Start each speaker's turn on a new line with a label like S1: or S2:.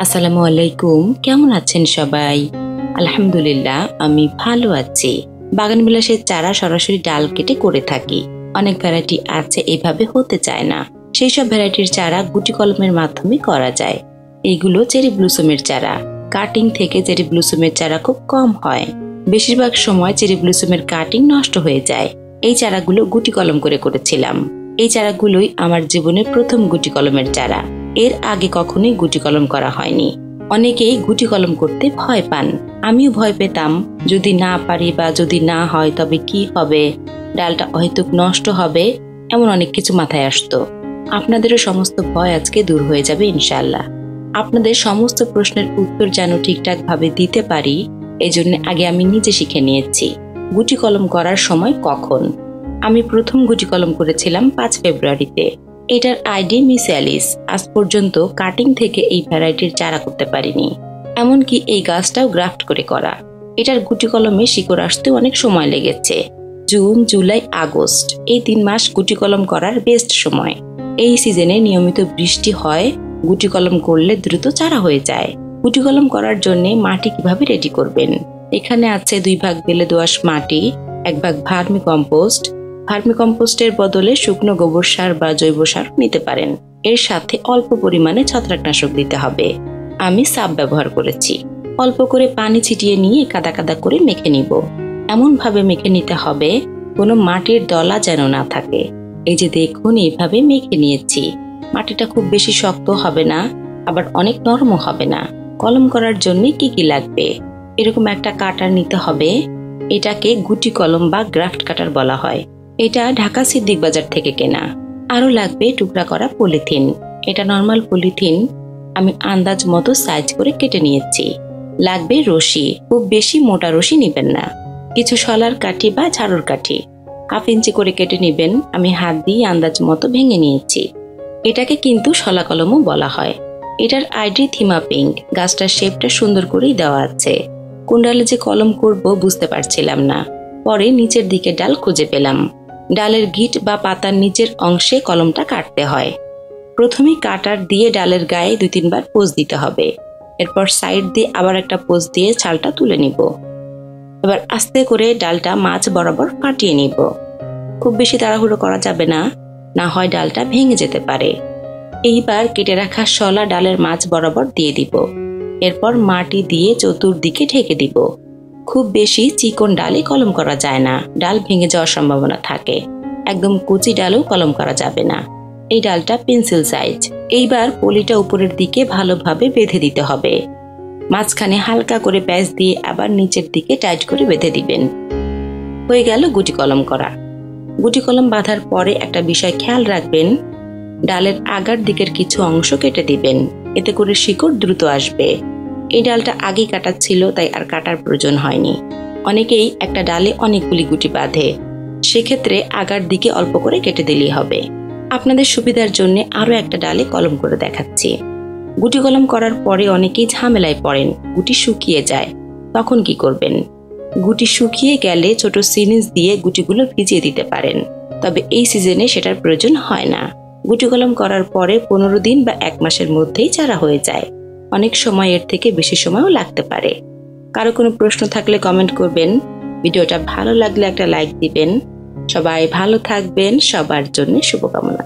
S1: আসসালামু আলাইকুম, কেমন আছেন সবাই? আলহামদুলিল্লাহ, আমি ভালো আছি। বাগান বিলাসের চারা সরাসরি ডাল কেটে করে থাকি। অনেক ভ্যারাইটি আছে এভাবে হতে চায় না, সেই সব ভ্যারাইটির চারা গুটি কলমের মাধ্যমে করা যায়। এইগুলো চেরি ব্লুসমের চারা। কাটিং থেকে চেরি ব্লুসমের চারা খুব কম হয়। বেশিরভাগ সময় চেরি ব্লুসমের কাটিং নষ্ট হয়ে যায়। এই চারাগুলো গুটি কলম করে করেছিলাম। এই চারাগুলোই আমার জীবনের প্রথম গুটি কলমের চারা। এর আগে কখনোই গুটি কলম করা হয়নি। অনেকেই গুটি কলম করতে ভয় পান, আমিও ভয় পেতাম। যদি না পারি বা যদি না হয় তবে কি হবে, ডালটা হয়তো নষ্ট হবে, এমন অনেক কিছু মাথায় আসতো। আপনাদেরও সমস্ত ভয় আজকে দূর হয়ে যাবে ইনশাআল্লাহ। আপনাদের সমস্ত প্রশ্নের উত্তর যেন ঠিকঠাক ভাবে দিতে পারি, এজন্য আগে আমি নিজে শিখে নিয়েছি গুটি কলম করার সময় কখন। আমি প্রথম গুটি কলম করেছিলাম 5 ফেব্রুয়ারিতে। এটার আইডি মিস অ্যালিস। আজ পর্যন্ত কাটিং থেকে এই ভ্যারাইটির চারা করতে পারিনি, এমনকি এই গাছটাও গ্রাফট করে করা। এটার গুটি কলমে শিকড় আসতে অনেক সময় লেগেছে। জুন, জুলাই, আগস্ট এই 3 মাস গুটি কলম করার বেস্ট সময়। এই সিজনে নিয়মিত বৃষ্টি হয়, গুটি কলম করলে দ্রুত চারা হয়ে যায়। গুটি কলম করার জন্য মাটি কিভাবে রেডি করবেন? এখানে আছে 2 ভাগ বেলে দোআঁশ মাটি, 1 ভাগ ভার্মি কম্পোস্ট। ভার্মি কম্পোস্টের বদলে শুকনো গোবর সার বা জৈব সার নিতে পারেন। এর সাথে অল্প পরিমাণে ছত্রাকনাশক দিতে হবে। আমি সাব ব্যবহার করেছি। অল্প করে পানি ছিটিয়ে নিয়ে কাদা কাদা করে মেখে নিব। এমন ভাবে মেখে নিতে হবে কোনো মাটির দলা যেন না থাকে। এই যে দেখুন, এইভাবে মেখে নিয়েছি। মাটিটা খুব বেশি শক্ত হবে না, আবার অনেক নরমও হবে না। কলম করার জন্য কি কি লাগবে? এরকম একটা কাটার নিতে হবে। এটাকে গুটি কলম বা গ্রাফট কাটার বলা হয়। এটা ঢাকা সিদ্দিক বাজার থেকে কেনা। আরো লাগবে টুকরা করা পলিথিন। এটা নরমাল পলিথিন, আমি আন্দাজ মতো সাইজ করে কেটে নিয়েছি। লাগবে রশি, খুব বেশি মোটা রশি নিবেন না। কিছু শলার কাঠি বা ঝাড়ুর কাঠি 1/2 ইঞ্চি করে কেটে নিবেন। আমি হাত দিয়ে আন্দাজ মতো ভেঙে নিয়েছি। এটাকে কিন্তু শলা কলমও বলা হয়। এটার আইডি থিমা পিঙ্ক। গাছটার শেপটা সুন্দর করেই দেওয়া আছে। কোন ডালে যে কলম করব বুঝতে পারছিলাম না, পরে নিচের দিকে ডাল খুঁজে পেলাম। ডালের গিট বা পাতার নিচের অংশে কলমটা কাটতে হয়। প্রথমে কাটার দিয়ে ডালের গায়ে 2-3 বার পোজ দিতে হবে। এরপর সাইড দিয়ে আবার একটা পোজ দিয়ে ছালটা তুলে নিব। এবার আস্তে করে ডালটা মাঝ বরাবর কাটিয়ে নিব। খুব বেশি তাড়াহুড়ো করা যাবে না, না হয় ডালটা ভেঙে যেতে পারে। এইবার কেটে রাখা শলা ডালের মাঝ বরাবর দিয়ে দিব। এরপর মাটি দিয়ে চতুর্দিকে ঢেকে দিব। খুব বেশি চিকন ডালে কলম করা যায় না, ডাল ভেঙে যাওয়ার সম্ভাবনা থাকে। একদম কুচি ডালেও কলম করা যাবে না। এই ডালটা পেন্সিল সাইজ। এইবার পলিটা উপরের দিকে ভালোভাবে বেঁধে দিতে হবে। মাঝখানে হালকা করে প্যাঁচ দিয়ে আবার নিচের দিকে টাইট করে বেঁধে দিবেন। হয়ে গেল গুটি কলম করা। গুটি কলম বাঁধার পরে একটা বিষয় খেয়াল রাখবেন, ডালের আগার দিকের কিছু অংশ কেটে দিবেন, এতে করে শিকড় দ্রুত আসবে। এই ডালটা আগেই কাটা ছিল, তাই আর কাটার প্রয়োজন হয়নি। অনেকেই একটা ডালে অনেকগুলি গুটি বাঁধে, সেক্ষেত্রে আগার দিকে অল্প করে কেটে দিলেই হবে। আপনাদের সুবিধার জন্য আরো একটা ডালে কলম করে দেখাচ্ছি। গুটি কলম করার পরে অনেকেই ঝামেলায় পড়েন, গুটি শুকিয়ে যায়। তখন কি করবেন? গুটি শুকিয়ে গেলে ছোট সিরিঞ্জ দিয়ে গুটিগুলো ভিজিয়ে দিতে পারেন, তবে এই সিজনে সেটার প্রয়োজন হয় না। গুটি কলম করার পরে 15 দিন বা 1 মাসের মধ্যেই চারা হয়ে যায়। অনেক সময় এর থেকে বেশি সময়ও লাগতে পারে। কারো কোনো প্রশ্ন থাকলে কমেন্ট করবেন। ভিডিওটা ভালো লাগলে একটা লাইক দিবেন। সবাই ভালো থাকবেন, সবার জন্য শুভকামনা।